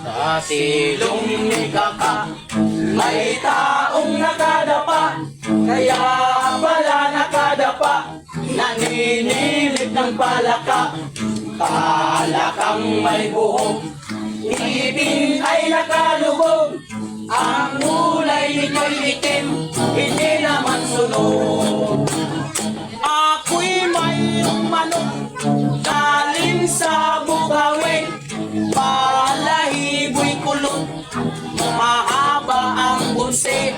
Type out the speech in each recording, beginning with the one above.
Sa silong ni Kaka, may taong nakadapa, kaya pala nakadapa, naninilip ng palaka. Palakang may buhok, ibig ay nakalubog, ang kulay nito'y itim, hindi naman sunog. Ako'y mayroong manok, galing sa Bukawin, balahibo'y kulot, mahaba ang bunsi.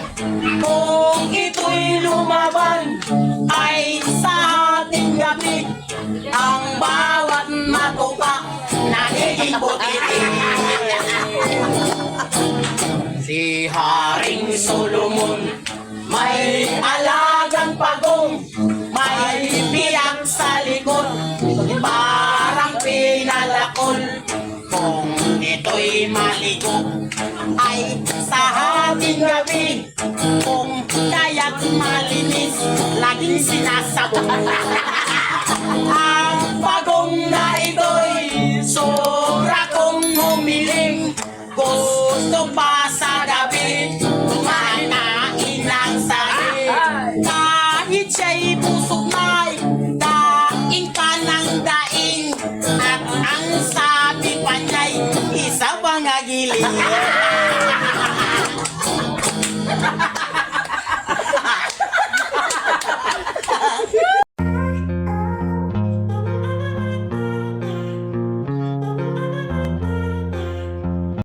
Kung ito'y lumaban, ay sa ating gabi, ang bawat matuka, nagiging butitin. Si Haring Solomon, may alagang pagong, may biyang sa likod, parang pinalakol. Kung ito'y maligo, ay sa ating gabi, kung kaya't malinis, laging sinasabog. Ang pagong na ito'y sobra kong humiling, gusto pa sa gabi,